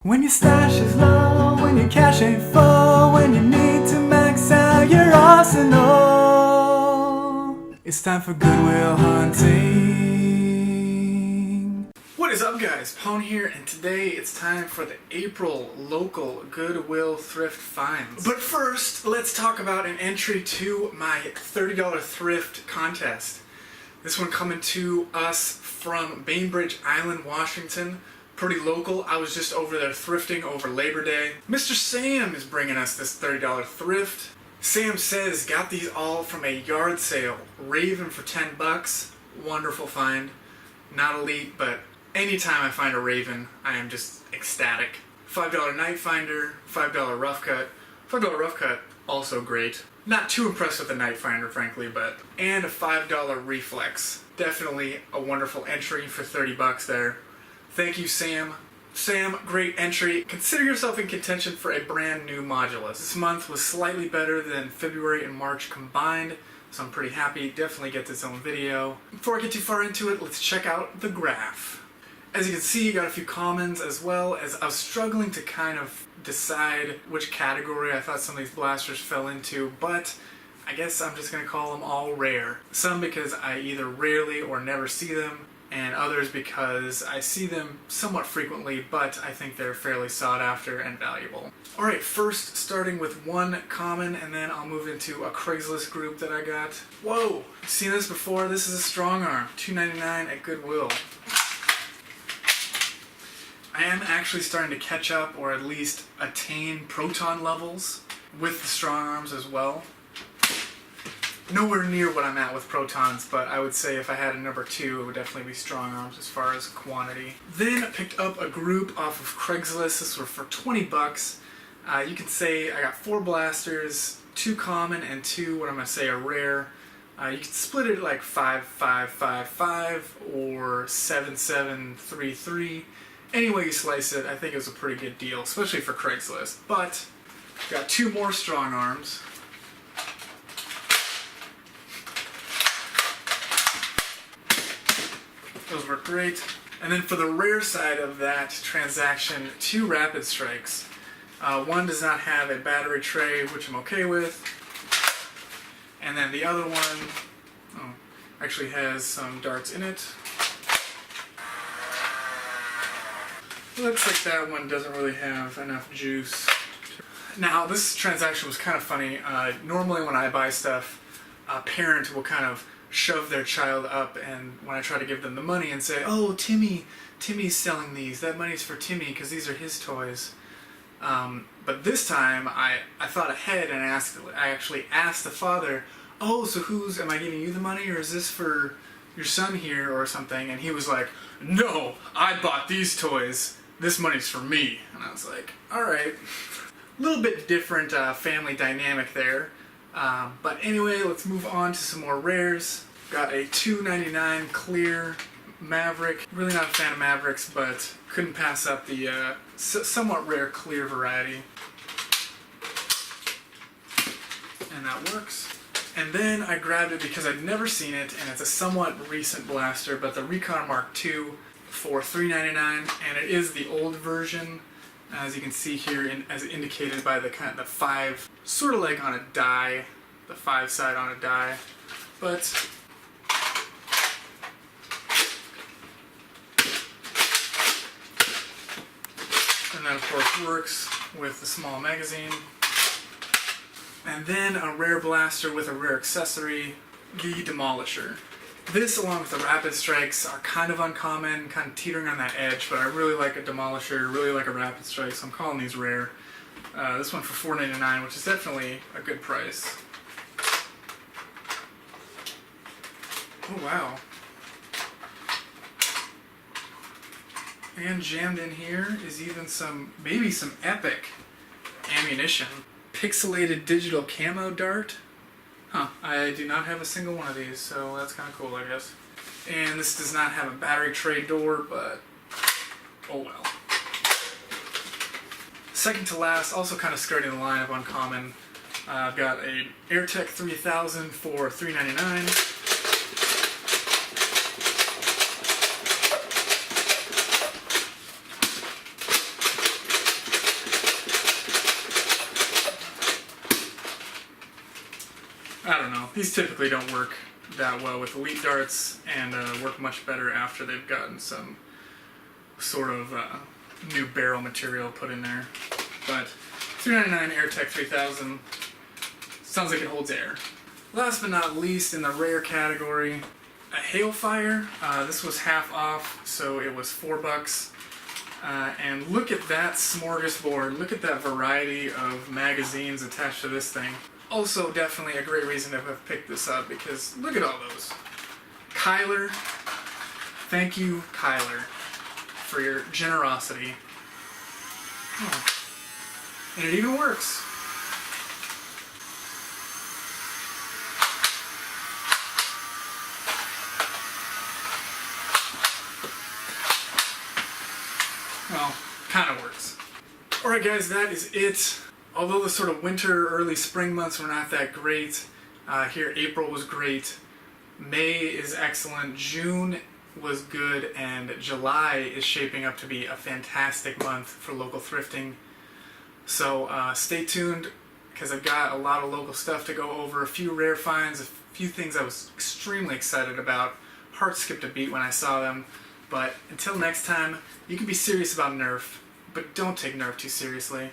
When your stash is low, when your cash ain't full, when you need to max out your arsenal, it's time for Goodwill hunting. What is up, guys? Pwn here, and today it's time for the April local Goodwill thrift finds. But first, let's talk about an entry to my $30 thrift contest. This one coming to us from Bainbridge Island, Washington. Pretty local. I was just over there thrifting over Labor Day. Mr. Sam is bringing us this $30 thrift. Sam says got these all from a yard sale. Raven for 10 bucks. Wonderful find. Not elite, but anytime I find a Raven, I am just ecstatic. $5 night finder, $5 rough cut. $5 rough cut, also great. Not too impressed with the night finder, frankly, but and a $5 reflex. Definitely a wonderful entry for 30 bucks there. Thank you, Sam. Sam, great entry. Consider yourself in contention for a brand new Modulus. This month was slightly better than February and March combined, so I'm pretty happy. Definitely get this own video. Before I get too far into it, let's check out the graph. As you can see, you got a few commons, as well as I was struggling to kind of decide which category I thought some of these blasters fell into, but I guess I'm just going to call them all rare. Some because I either rarely or never see them, and others because I see them somewhat frequently, but I think they're fairly sought after and valuable. Alright, first starting with one common, and then I'll move into a Craigslist group that I got. Whoa! Seen this before? This is a strong arm. $2.99 at Goodwill. I am actually starting to catch up, or at least attain proton levels with the strong arms as well. Nowhere near what I'm at with protons, but I would say if I had a number 2, it would definitely be strong arms as far as quantity. Then I picked up a group off of Craigslist. This was for 20 bucks. You can say I got 4 blasters, 2 common, and 2 what I'm going to say are rare. You can split it like 5-5-5-5 or 7-7-3-3. Any way you slice it, I think it was a pretty good deal, especially for Craigslist. But got 2 more strong arms. Those were great. And then for the rare side of that transaction, 2 rapid strikes. One does not have a battery tray, which I'm okay with. And then the other one actually has some darts in it. Looks like that one doesn't really have enough juice. Now, this transaction was kind of funny. Normally when I buy stuff, a parent will kind of shove their child up, and when I try to give them the money and say, oh, Timmy's selling these, that money's for Timmy because these are his toys. But this time I thought ahead and I actually asked the father, oh, so am I giving you the money, or is this for your son here or something? And he was like, no, I bought these toys, this money's for me. And I was like, alright. A little bit different family dynamic there. But anyway, let's move on to some more rares. Got a $2.99 clear Maverick. Really not a fan of Mavericks, but couldn't pass up the somewhat rare clear variety. And that works. And then I grabbed it because I'd never seen it, and it's a somewhat recent blaster, but the Recon Mark II for $3.99, and it is the old version. As you can see here, as indicated by the kind of the 5, sort of like on a die, the 5 side on a die, but and that of course works with the small magazine. And then a rare blaster with a rare accessory, the Demolisher. This, along with the Rapid Strikes, are kind of uncommon, kind of teetering on that edge, but I really like a Demolisher, really like a Rapid Strike, so I'm calling these rare. This one for $4.99, which is definitely a good price. Oh, wow. And jammed in here is even maybe some epic ammunition. Pixelated digital camo dart. Huh, I do not have a single one of these, so that's kind of cool, I guess. And this does not have a battery tray door, but oh well. Second to last, also kind of skirting the line of uncommon, I've got a AirTech 3000 for $3.99. I don't know. These typically don't work that well with elite darts, and work much better after they've gotten some sort of new barrel material put in there. But $399 AirTech 3000 sounds like it holds air. Last but not least, in the rare category, a Hailfire. This was half off, so it was $4. And look at that smorgasbord. Look at that variety of magazines attached to this thing. Also, definitely a great reason to have picked this up, because look at all those. Kyler, thank you, Kyler, for your generosity. Oh. And it even works. Well, kind of works. Alright guys, that is it. Although the sort of winter, early spring months were not that great, here April was great, May is excellent, June was good, and July is shaping up to be a fantastic month for local thrifting. So stay tuned, because I've got a lot of local stuff to go over, a few rare finds, a few things I was extremely excited about. Heart skipped a beat when I saw them. But until next time, you can be serious about Nerf, but don't take Nerf too seriously.